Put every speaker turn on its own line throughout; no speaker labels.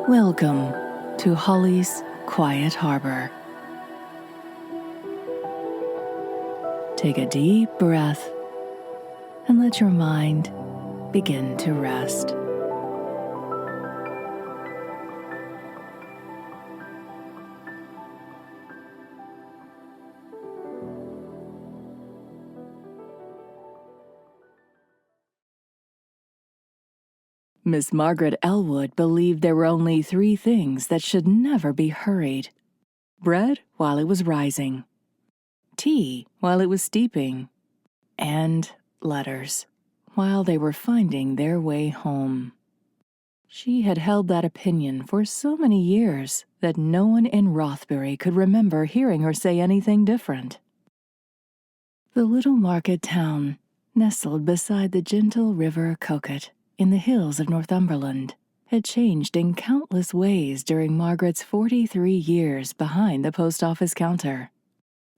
Welcome to Holly's Quiet Harbor. Take a deep breath and let your mind begin to rest. Miss Margaret Ellwood believed there were only 3 things that should never be hurried: bread while it was rising, tea while it was steeping, and letters while they were finding their way home. She had held that opinion for so many years that no one in Rothbury could remember hearing her say anything different. The little market town, nestled beside the gentle river Coquet in the hills of Northumberland, had changed in countless ways during Margaret's 43 years behind the post office counter.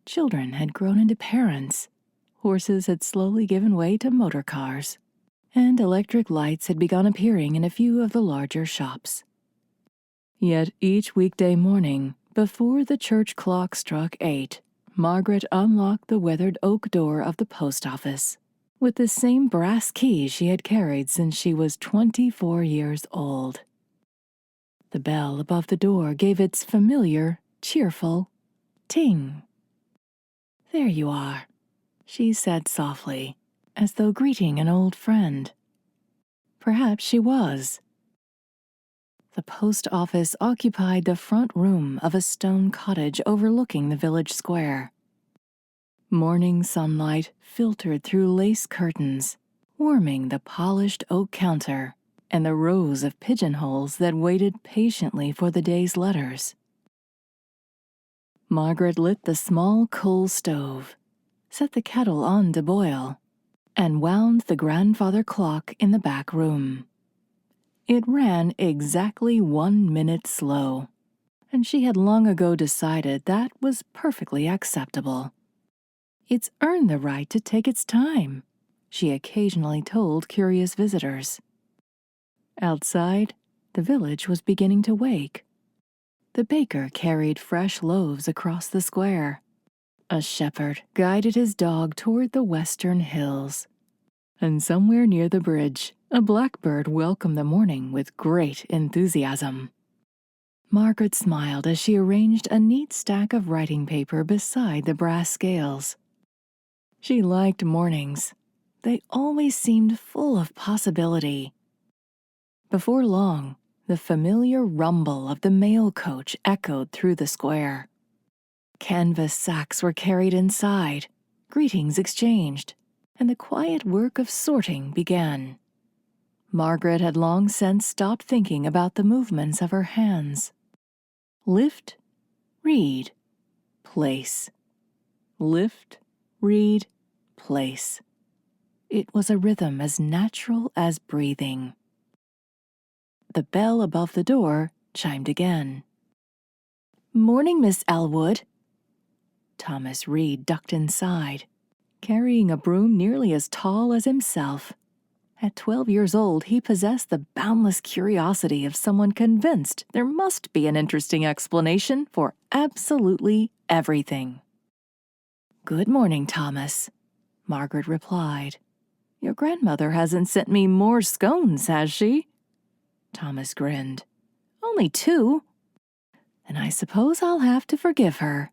Children had grown into parents, horses had slowly given way to motor cars, and electric lights had begun appearing in a few of the larger shops. Yet each weekday morning, before the church clock struck 8, Margaret unlocked the weathered oak door of the post office with the same brass key she had carried since she was 24 years old. The bell above the door gave its familiar, cheerful ting. "There you are," she said softly, as though greeting an old friend. Perhaps she was. The post office occupied the front room of a stone cottage overlooking the village square. Morning sunlight filtered through lace curtains, warming the polished oak counter and the rows of pigeonholes that waited patiently for the day's letters. Margaret lit the small coal stove, set the kettle on to boil, and wound the grandfather clock in the back room. It ran exactly 1 minute slow, and she had long ago decided that was perfectly acceptable. "It's earned the right to take its time," she occasionally told curious visitors. Outside, the village was beginning to wake. The baker carried fresh loaves across the square. A shepherd guided his dog toward the western hills. And somewhere near the bridge, a blackbird welcomed the morning with great enthusiasm. Margaret smiled as she arranged a neat stack of writing paper beside the brass scales. She liked mornings. They always seemed full of possibility. Before long, the familiar rumble of the mail coach echoed through the square. Canvas sacks were carried inside, greetings exchanged, and the quiet work of sorting began. Margaret had long since stopped thinking about the movements of her hands. Lift, read, place. Lift, read, place. It was a rhythm as natural as breathing. The bell above the door chimed again. "Morning, Miss Ellwood." Thomas Reed ducked inside, carrying a broom nearly as tall as himself. At 12 years old, he possessed the boundless curiosity of someone convinced there must be an interesting explanation for absolutely everything. "Good morning, Thomas," Margaret replied. "Your grandmother hasn't sent me more scones, has she?" Thomas grinned. "Only 2. Then I suppose I'll have to forgive her."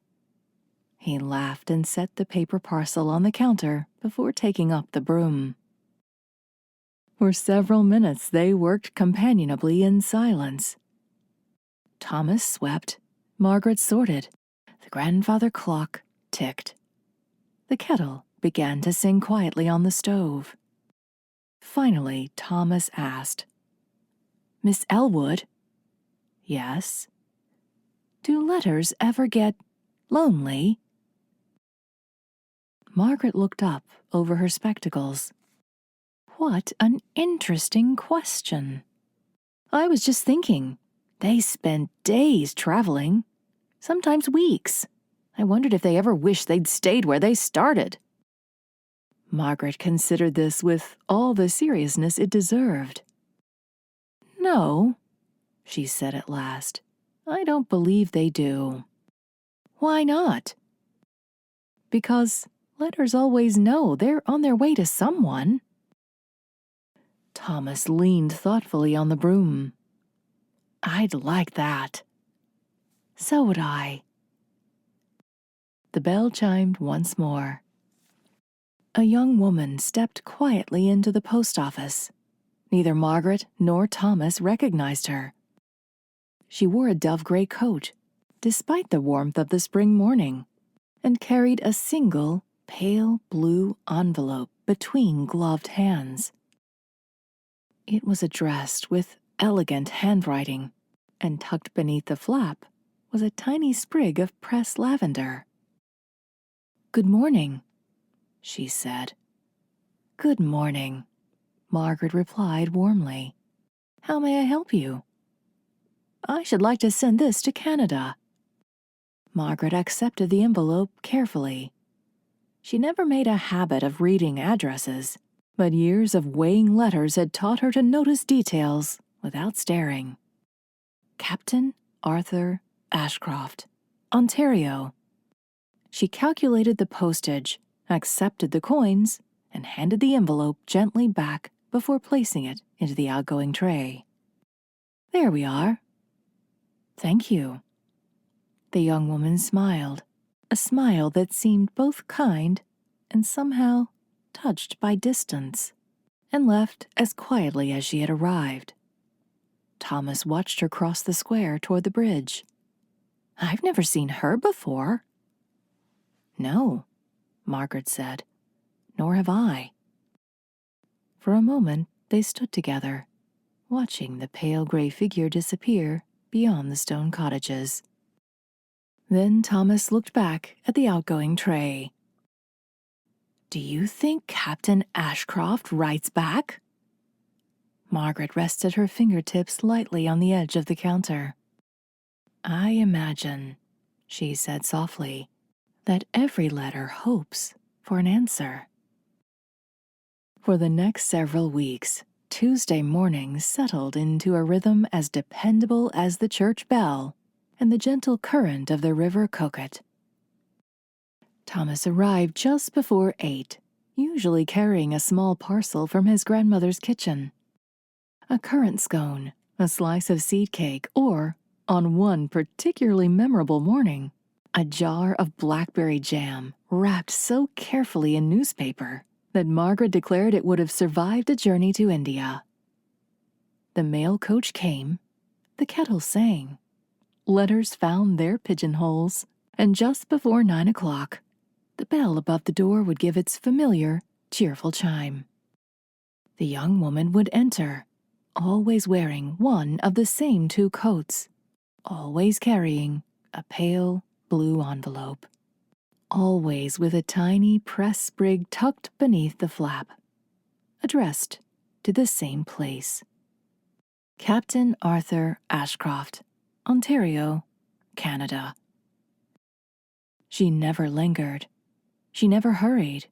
He laughed and set the paper parcel on the counter before taking up the broom. For several minutes they worked companionably in silence. Thomas swept, Margaret sorted, the grandfather clock ticked. The kettle began to sing quietly on the stove. Finally, Thomas asked, "Miss Ellwood?" "Yes." "Do letters ever get lonely?" Margaret looked up over her spectacles. What an interesting question. "I was just thinking, they spend days traveling, sometimes weeks. I wondered if they ever wished they'd stayed where they started." Margaret considered this with all the seriousness it deserved. "No, she said at last. "I don't believe they do." "Why not?" "Because letters always know they're on their way to someone." Thomas leaned thoughtfully on the broom. "I'd like that." "So would I." The bell chimed once more. A young woman stepped quietly into the post office. Neither Margaret nor Thomas recognized her. She wore a dove-gray coat, despite the warmth of the spring morning, and carried a single, pale blue envelope between gloved hands. It was addressed with elegant handwriting, and tucked beneath the flap was a tiny sprig of pressed lavender. "Good morning," she said. "Good morning," Margaret replied warmly. "How may I help you?" "I should like to send this to Canada." Margaret accepted the envelope carefully. She never made a habit of reading addresses, but years of weighing letters had taught her to notice details without staring. Captain Arthur Ashcroft, Ontario. She calculated the postage, accepted the coins, and handed the envelope gently back before placing it into the outgoing tray. "There we are." "Thank you." The young woman smiled, a smile that seemed both kind and somehow touched by distance, and left as quietly as she had arrived. Thomas watched her cross the square toward the bridge. "I've never seen her before." "No," Margaret said, "nor have I." For a moment they stood together, watching the pale gray figure disappear beyond the stone cottages. Then Thomas looked back at the outgoing tray. "Do you think Captain Ashcroft writes back?" Margaret rested her fingertips lightly on the edge of the counter. "I imagine," she said softly, "that every letter hopes for an answer." For the next several weeks, Tuesday mornings settled into a rhythm as dependable as the church bell and the gentle current of the river Coquet. Thomas arrived just before 8, usually carrying a small parcel from his grandmother's kitchen. A currant scone, a slice of seed cake, or, on one particularly memorable morning, a jar of blackberry jam wrapped so carefully in newspaper that Margaret declared it would have survived a journey to India. The mail coach came, the kettle sang, letters found their pigeonholes, and just before 9 o'clock, the bell above the door would give its familiar, cheerful chime. The young woman would enter, always wearing one of the same 2 coats, always carrying a pale blue envelope, always with a tiny pressed sprig tucked beneath the flap, addressed to the same place. Captain Arthur Ashcroft, Ontario, Canada. She never lingered. She never hurried.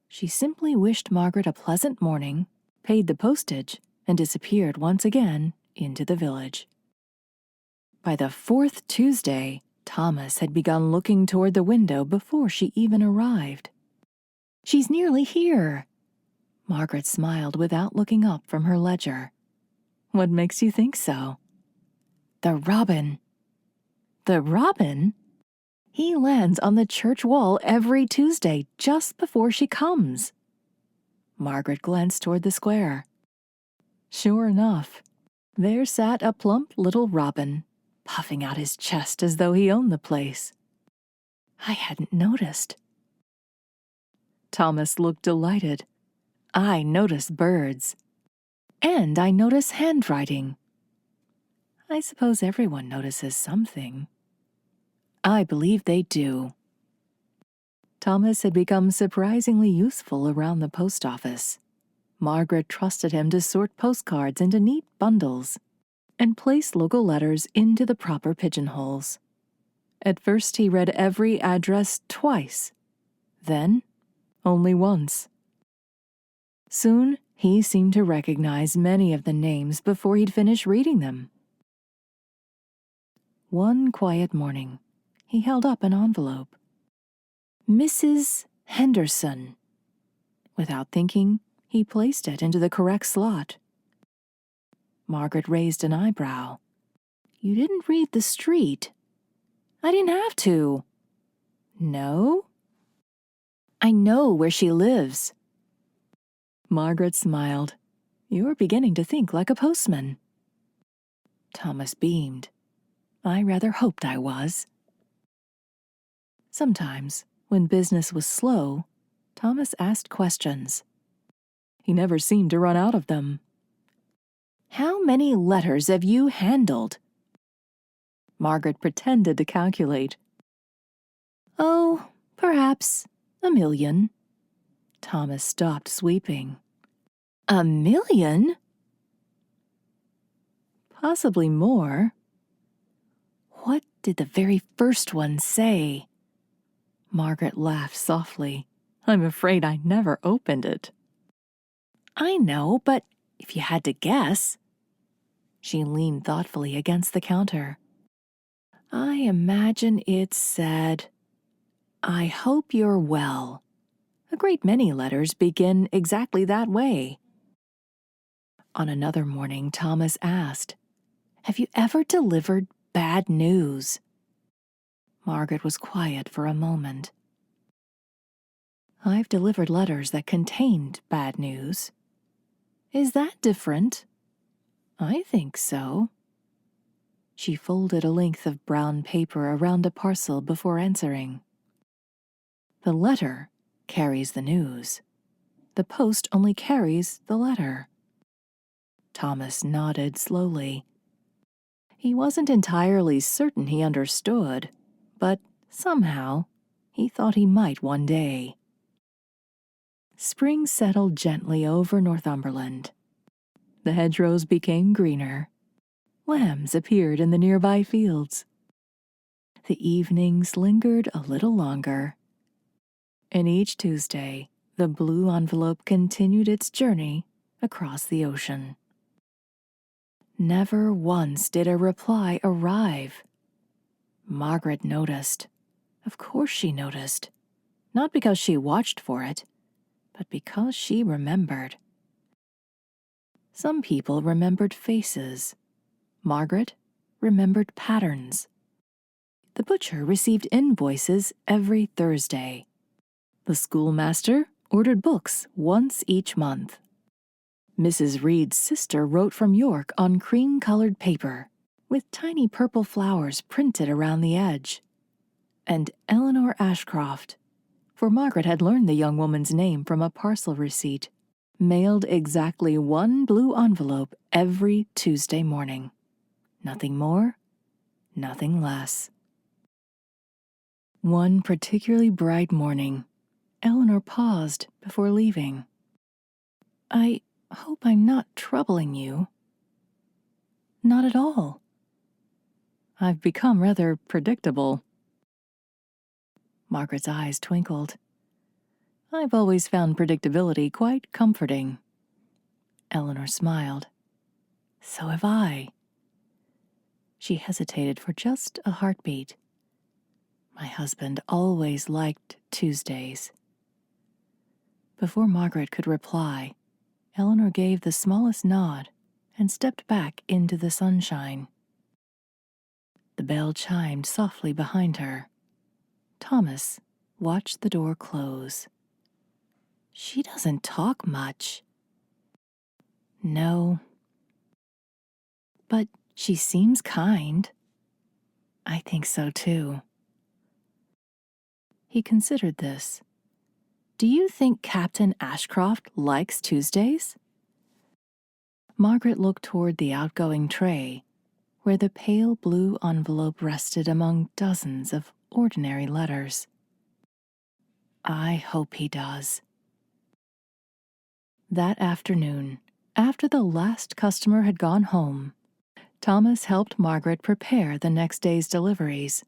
She simply wished Margaret a pleasant morning, paid the postage, and disappeared once again into the village. By the 4th Tuesday, Thomas had begun looking toward the window before she even arrived. "She's nearly here." Margaret smiled without looking up from her ledger. "What makes you think so?" "The robin." "The robin?" "He lands on the church wall every Tuesday just before she comes." Margaret glanced toward the square. Sure enough, there sat a plump little robin, puffing out his chest as though he owned the place. "I hadn't noticed." Thomas looked delighted. "I notice birds. And I notice handwriting." "I suppose everyone notices something." "I believe they do." Thomas had become surprisingly useful around the post office. Margaret trusted him to sort postcards into neat bundles and place local letters into the proper pigeonholes. At first he read every address twice, then only once. Soon he seemed to recognize many of the names before he'd finished reading them. One quiet morning, he held up an envelope. Mrs. Henderson. Without thinking, he placed it into the correct slot. Margaret raised an eyebrow. You didn't read the street. I didn't have to. No? I know where she lives. Margaret smiled. You're beginning to think like a postman. Thomas beamed. I rather hoped I was. Sometimes, when business was slow, Thomas asked questions. He never seemed to run out of them. How many letters have you handled? Margaret pretended to calculate. Oh, perhaps 1,000,000. Thomas stopped sweeping. 1,000,000? Possibly more. What did the very first one say? Margaret laughed softly. I'm afraid I never opened it. I know, but if you had to guess. She leaned thoughtfully against the counter. I imagine it said, I hope you're well. A great many letters begin exactly that way. On another morning, Thomas asked, Have you ever delivered bad news? Margaret was quiet for a moment. I've delivered letters that contained bad news. Is that different? I think so. She folded a length of brown paper around a parcel before answering. The letter carries the news. The post only carries the letter. Thomas nodded slowly. He wasn't entirely certain he understood, but somehow he thought he might one day. Spring settled gently over Northumberland. The hedgerows became greener. Lambs appeared in the nearby fields. The evenings lingered a little longer. And each Tuesday, the blue envelope continued its journey across the ocean. Never once did a reply arrive. Margaret noticed. Of course she noticed. Not because she watched for it, but because she remembered. Some people remembered faces. Margaret remembered patterns. The butcher received invoices every Thursday. The schoolmaster ordered books once each month. Mrs. Reed's sister wrote from York on cream-colored paper, with tiny purple flowers printed around the edge. And Eleanor Ashcroft, for Margaret had learned the young woman's name from a parcel receipt, mailed exactly one blue envelope every Tuesday morning. Nothing more, nothing less. One particularly bright morning, Eleanor paused before leaving. I hope I'm not troubling you. Not at all. I've become rather predictable. Margaret's eyes twinkled. I've always found predictability quite comforting. Eleanor smiled. So have I. She hesitated for just a heartbeat. My husband always liked Tuesdays. Before Margaret could reply, Eleanor gave the smallest nod and stepped back into the sunshine. The bell chimed softly behind her. Thomas watched the door close. She doesn't talk much. No. But she seems kind. I think so too. He considered this. Do you think Captain Ashcroft likes Tuesdays? Margaret looked toward the outgoing tray, where the pale blue envelope rested among dozens of ordinary letters. I hope he does. That afternoon, after the last customer had gone home, Thomas helped Margaret prepare the next day's deliveries.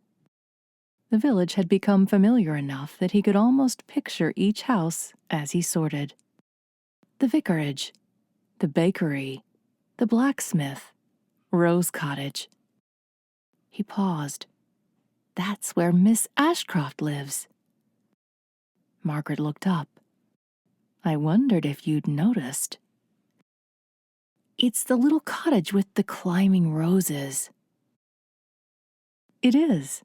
The village had become familiar enough that he could almost picture each house as he sorted. The vicarage, the bakery, the blacksmith, Rose Cottage. He paused. That's where Miss Ashcroft lives. Margaret looked up. I wondered if you'd noticed. It's the little cottage with the climbing roses. It is.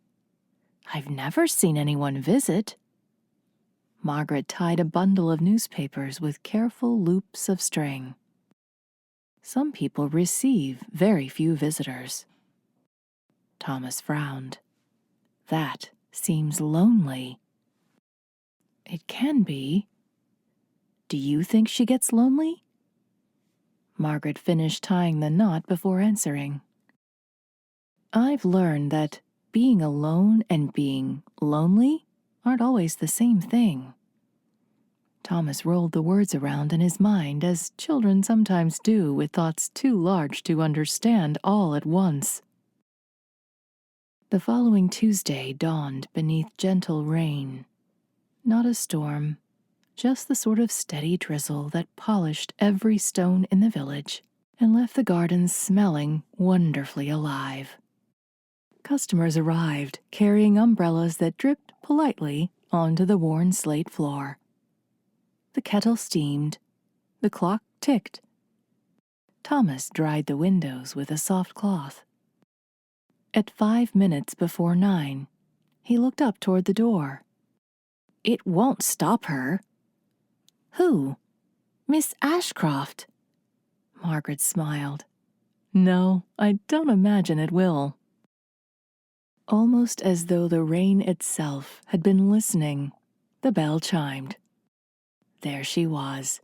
I've never seen anyone visit. Margaret tied a bundle of newspapers with careful loops of string. Some people receive very few visitors. Thomas frowned. That seems lonely. It can be. Do you think she gets lonely? Margaret finished tying the knot before answering. I've learned that being alone and being lonely aren't always the same thing. Thomas rolled the words around in his mind, as children sometimes do with thoughts too large to understand all at once. The following Tuesday dawned beneath gentle rain. Not a storm, just the sort of steady drizzle that polished every stone in the village and left the gardens smelling wonderfully alive. Customers arrived, carrying umbrellas that dripped politely onto the worn slate floor. The kettle steamed. The clock ticked. Thomas dried the windows with a soft cloth. At 5 minutes before 9, he looked up toward the door. It won't stop her. Who? Miss Ashcroft. Margaret smiled. No, I don't imagine it will. Almost as though the rain itself had been listening, the bell chimed. There she was.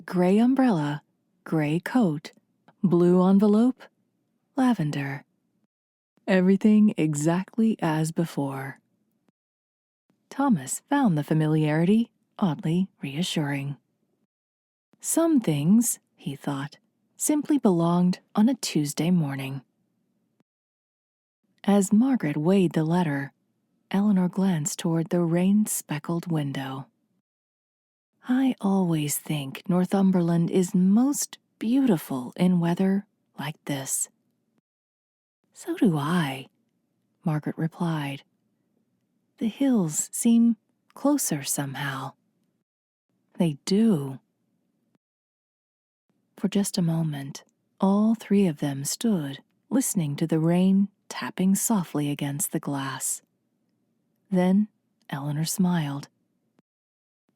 Gray umbrella, gray coat, blue envelope, lavender. Everything exactly as before. Thomas found the familiarity oddly reassuring. Some things, he thought, simply belonged on a Tuesday morning. As Margaret weighed the letter, Eleanor glanced toward the rain-speckled window. I always think Northumberland is most beautiful in weather like this. So do I, Margaret replied. The hills seem closer somehow. They do. For just a moment, all three of them stood, listening to the rain tapping softly against the glass. Then Eleanor smiled.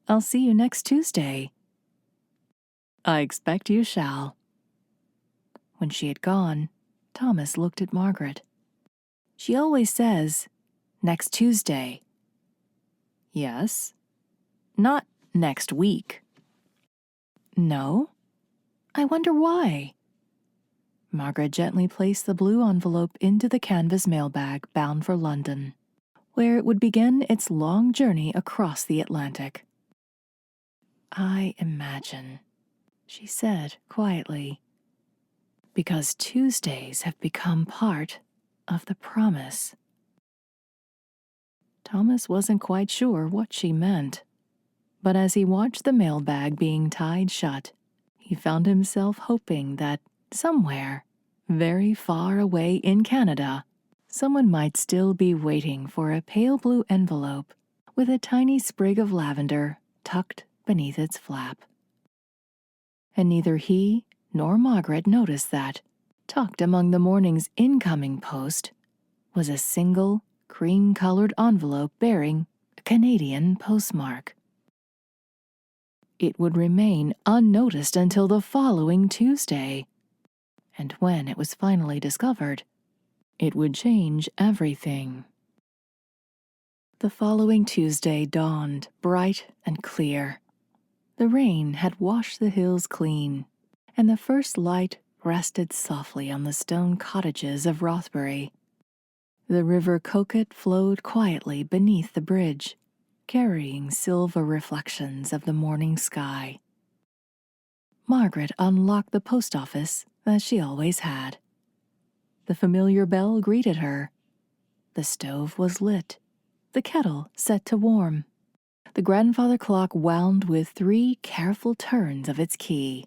I'll see you next Tuesday. I expect you shall. When she had gone, Thomas looked at Margaret. She always says, next Tuesday. Yes. Not next week. No? I wonder why. Margaret gently placed the blue envelope into the canvas mailbag bound for London, where it would begin its long journey across the Atlantic. I imagine, she said quietly, because Tuesdays have become part of the promise. Thomas wasn't quite sure what she meant, but as he watched the mailbag being tied shut, he found himself hoping that somewhere, very far away in Canada, someone might still be waiting for a pale blue envelope with a tiny sprig of lavender tucked beneath its flap. And neither he nor Margaret noticed that, tucked among the morning's incoming post, was a single cream-colored envelope bearing a Canadian postmark. It would remain unnoticed until the following Tuesday, and when it was finally discovered, it would change everything. The following Tuesday dawned bright and clear. The rain had washed the hills clean, and the first light rested softly on the stone cottages of Rothbury. The river Coquet flowed quietly beneath the bridge, carrying silver reflections of the morning sky. Margaret unlocked the post office as she always had. The familiar bell greeted her. The stove was lit, the kettle set to warm. The grandfather clock wound with 3 careful turns of its key.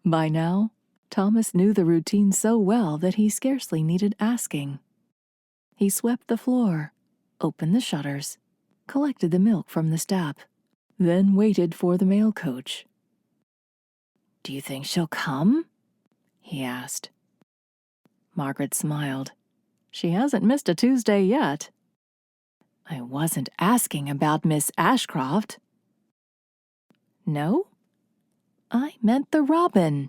By now, Thomas knew the routine so well that he scarcely needed asking. He swept the floor, opened the shutters, collected the milk from the step, then waited for the mail coach. "Do you think she'll come?" he asked. Margaret smiled. "She hasn't missed a Tuesday yet." "I wasn't asking about Miss Ashcroft." "No? I meant the robin."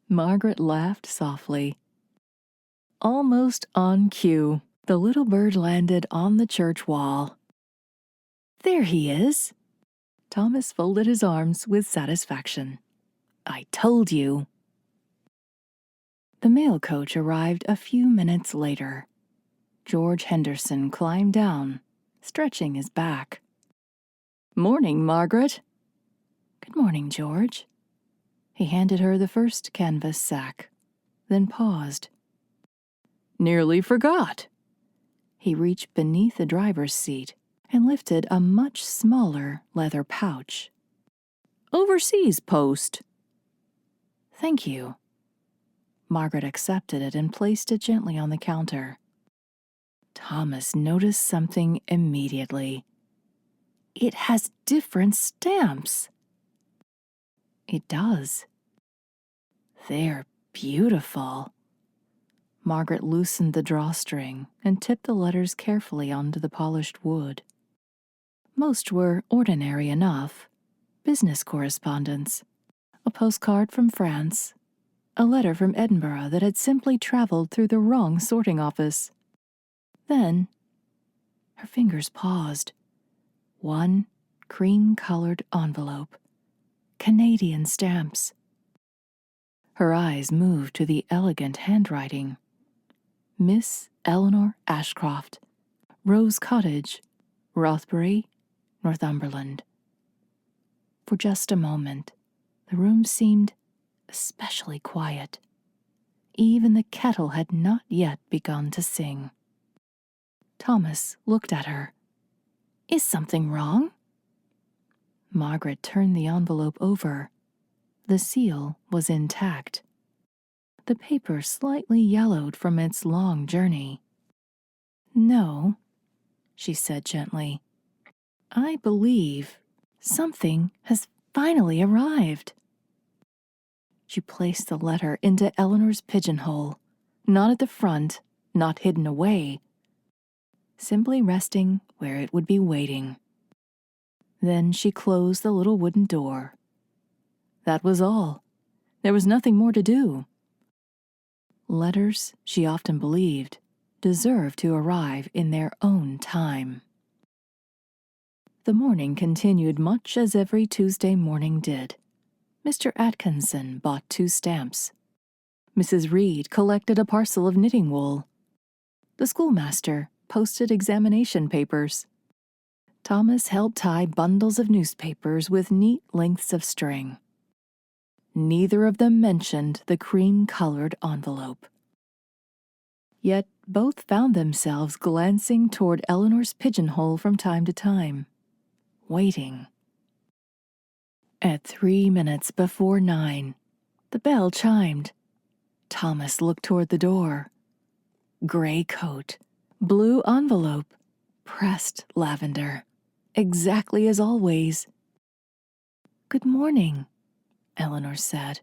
Margaret laughed softly. Almost on cue, the little bird landed on the church wall. "There he is." Thomas folded his arms with satisfaction. "I told you." The mail coach arrived a few minutes later. George Henderson climbed down, stretching his back. "Morning, Margaret." "Good morning, George." He handed her the first canvas sack, then paused. "Nearly forgot." He reached beneath the driver's seat and lifted a much smaller leather pouch. "Overseas post." "Thank you." Margaret accepted it and placed it gently on the counter. Thomas noticed something immediately. "It has different stamps." "It does." "They're beautiful." Margaret loosened the drawstring and tipped the letters carefully onto the polished wood. Most were ordinary enough. Business correspondence, a postcard from France, a letter from Edinburgh that had simply traveled through the wrong sorting office. Then, her fingers paused. One cream-colored envelope. Canadian stamps. Her eyes moved to the elegant handwriting. Miss Eleanor Ashcroft, Rose Cottage, Rothbury, Northumberland. For just a moment, the room seemed especially quiet. Even the kettle had not yet begun to sing. Thomas looked at her. "Is something wrong?" Margaret turned the envelope over. The seal was intact. The paper slightly yellowed from its long journey. "No," she said gently. "I believe something has finally arrived." She placed the letter into Eleanor's pigeonhole, not at the front, not hidden away, simply resting where it would be waiting. Then she closed the little wooden door. That was all. There was nothing more to do. Letters, she often believed, deserved to arrive in their own time. The morning continued much as every Tuesday morning did. Mr. Atkinson bought 2 stamps. Mrs. Reed collected a parcel of knitting wool. The schoolmaster posted examination papers. Thomas helped tie bundles of newspapers with neat lengths of string. Neither of them mentioned the cream-colored envelope. Yet both found themselves glancing toward Eleanor's pigeonhole from time to time, waiting. At 3 minutes before 9, the bell chimed. Thomas looked toward the door. Gray coat, blue envelope, pressed lavender, exactly as always. "Good morning," Eleanor said.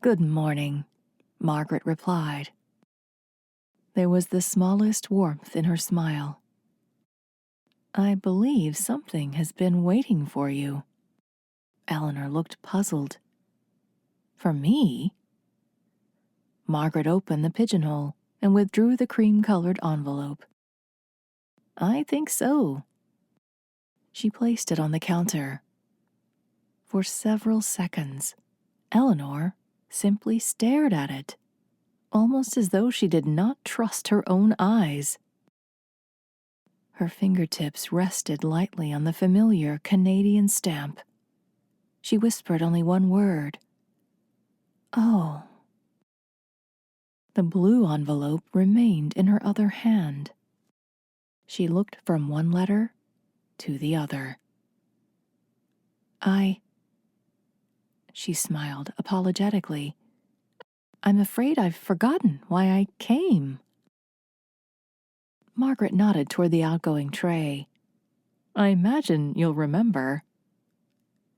"Good morning," Margaret replied. There was the smallest warmth in her smile. "I believe something has been waiting for you." Eleanor looked puzzled. "For me?" Margaret opened the pigeonhole and withdrew the cream-colored envelope. "I think so." She placed it on the counter. For several seconds, Eleanor simply stared at it, almost as though she did not trust her own eyes. Her fingertips rested lightly on the familiar Canadian stamp. She whispered only one word. "Oh." The blue envelope remained in her other hand. She looked from one letter to the other. She smiled apologetically. I'm afraid I've forgotten why I came. Margaret nodded toward the outgoing tray. I imagine you'll remember.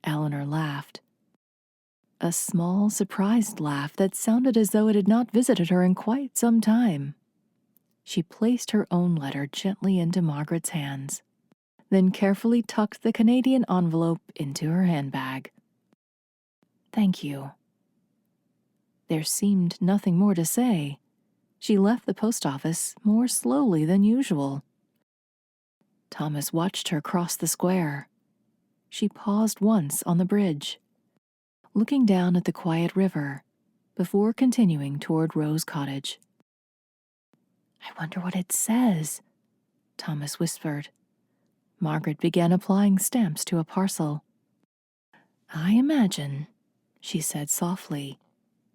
Eleanor laughed. A small, surprised laugh that sounded as though it had not visited her in quite some time. She placed her own letter gently into Margaret's hands, then carefully tucked the Canadian envelope into her handbag. Thank you. There seemed nothing more to say. She left the post office more slowly than usual. Thomas watched her cross the square. She paused once on the bridge, looking down at the quiet river, before continuing toward Rose Cottage. I wonder what it says, Thomas whispered. Margaret began applying stamps to a parcel. I imagine, she said softly,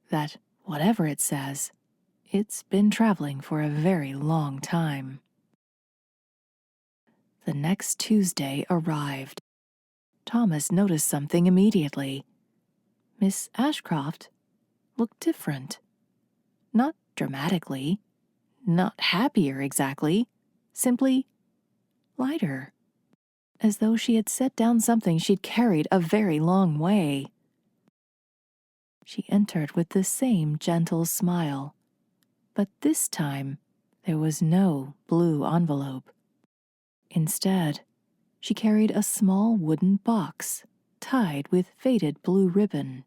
that whatever it says, it's been traveling for a very long time. The next Tuesday arrived. Thomas noticed something immediately. Miss Ashcroft looked different. Not dramatically, not happier exactly, simply lighter, as though she had set down something she'd carried a very long way. She entered with the same gentle smile, but this time there was no blue envelope. Instead, she carried a small wooden box tied with faded blue ribbon.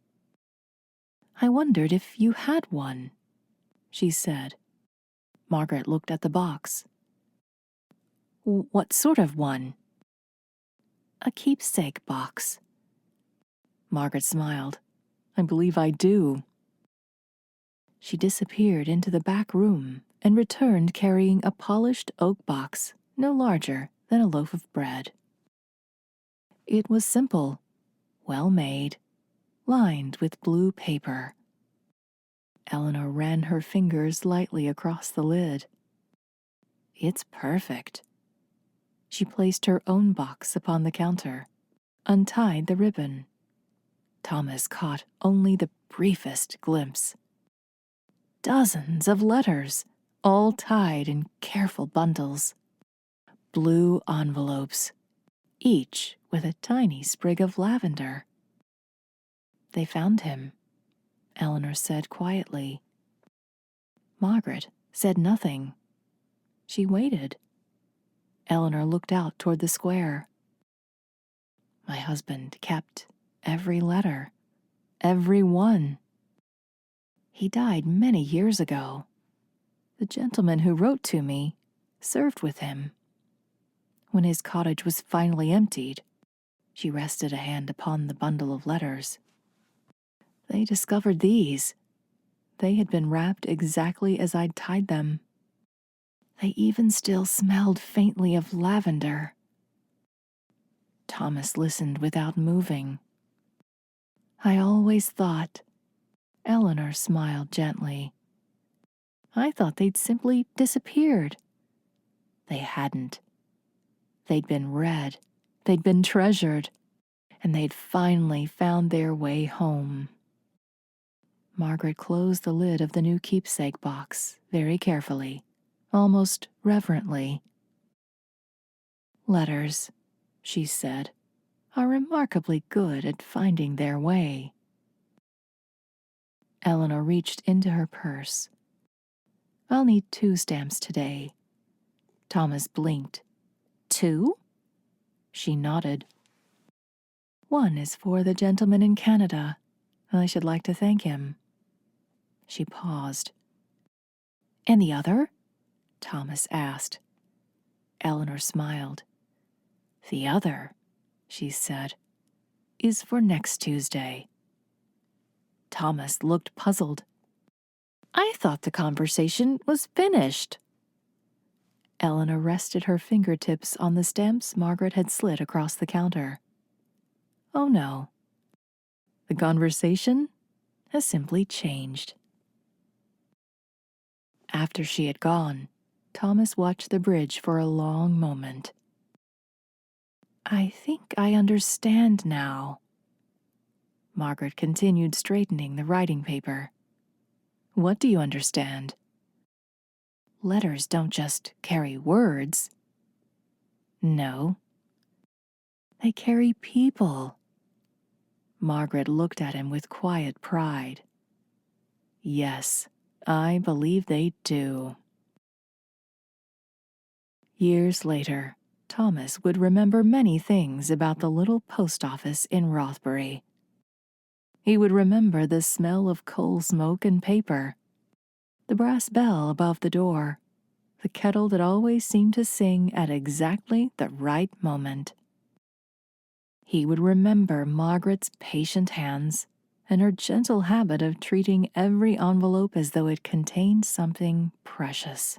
I wondered if you had one, she said. Margaret looked at the box. What sort of one? A keepsake box. Margaret smiled. I believe I do. She disappeared into the back room and returned carrying a polished oak box no larger than a loaf of bread. It was simple, well made, lined with blue paper. Eleanor ran her fingers lightly across the lid. It's perfect. She placed her own box upon the counter, untied the ribbon. Thomas caught only the briefest glimpse. Dozens of letters, all tied in careful bundles. Blue envelopes, each with a tiny sprig of lavender. They found him, Eleanor said quietly. Margaret said nothing. She waited. Eleanor looked out toward the square. My husband kept every letter, every one. He died many years ago. The gentleman who wrote to me served with him. When his cottage was finally emptied, she rested a hand upon the bundle of letters. They discovered these. They had been wrapped exactly as I'd tied them. They even still smelled faintly of lavender. Thomas listened without moving. I always thought, Eleanor smiled gently. I thought they'd simply disappeared. They hadn't. They'd been read, they'd been treasured, and they'd finally found their way home. Margaret closed the lid of the new keepsake box very carefully, almost reverently. Letters, she said, are remarkably good at finding their way. Eleanor reached into her purse. I'll need 2 stamps today. Thomas blinked. 2? She nodded. One is for the gentleman in Canada. I should like to thank him. She paused. And the other? Thomas asked. Eleanor smiled. The other, she said, is for next Tuesday. Thomas looked puzzled. I thought the conversation was finished. Eleanor rested her fingertips on the stamps Margaret had slid across the counter. Oh no. The conversation has simply changed. After she had gone, Thomas watched the bridge for a long moment. I think I understand now. Margaret continued straightening the writing paper. What do you understand? Letters don't just carry words. No. They carry people. Margaret looked at him with quiet pride. Yes, I believe they do. Years later, Thomas would remember many things about the little post office in Rothbury. He would remember the smell of coal smoke and paper, the brass bell above the door, the kettle that always seemed to sing at exactly the right moment. He would remember Margaret's patient hands and her gentle habit of treating every envelope as though it contained something precious,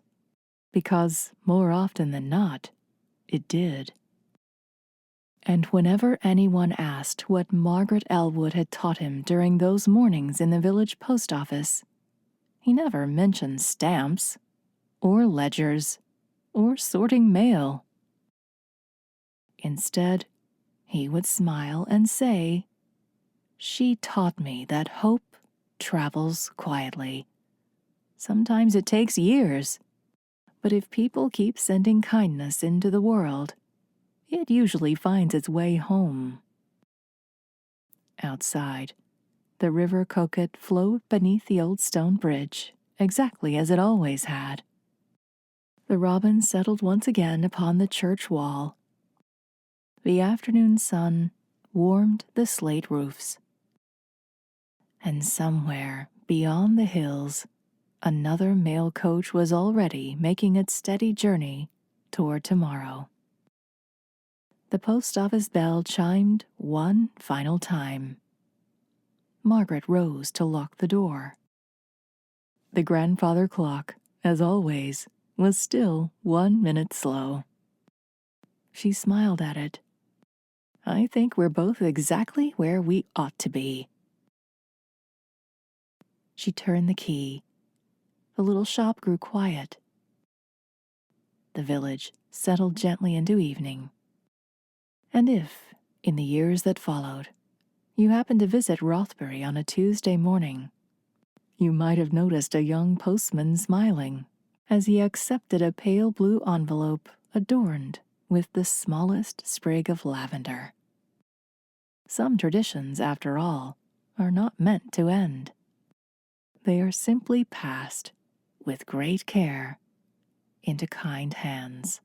because more often than not, it did. And whenever anyone asked what Margaret Ellwood had taught him during those mornings in the village post office, he never mentioned stamps, or ledgers, or sorting mail. Instead, he would smile and say, "She taught me that hope travels quietly. Sometimes it takes years, but if people keep sending kindness into the world, it usually finds its way home." Outside, the river Coquette flowed beneath the old stone bridge, exactly as it always had. The robins settled once again upon the church wall. The afternoon sun warmed the slate roofs. And somewhere beyond the hills, another mail coach was already making its steady journey toward tomorrow. The post office bell chimed one final time. Margaret rose to lock the door. The grandfather clock, as always, was still 1 minute slow. She smiled at it. I think we're both exactly where we ought to be. She turned the key. The little shop grew quiet. The village settled gently into evening. And if, in the years that followed, you happened to visit Rothbury on a Tuesday morning, you might have noticed a young postman smiling as he accepted a pale blue envelope adorned with the smallest sprig of lavender. Some traditions, after all, are not meant to end. They are simply passed, with great care, into kind hands.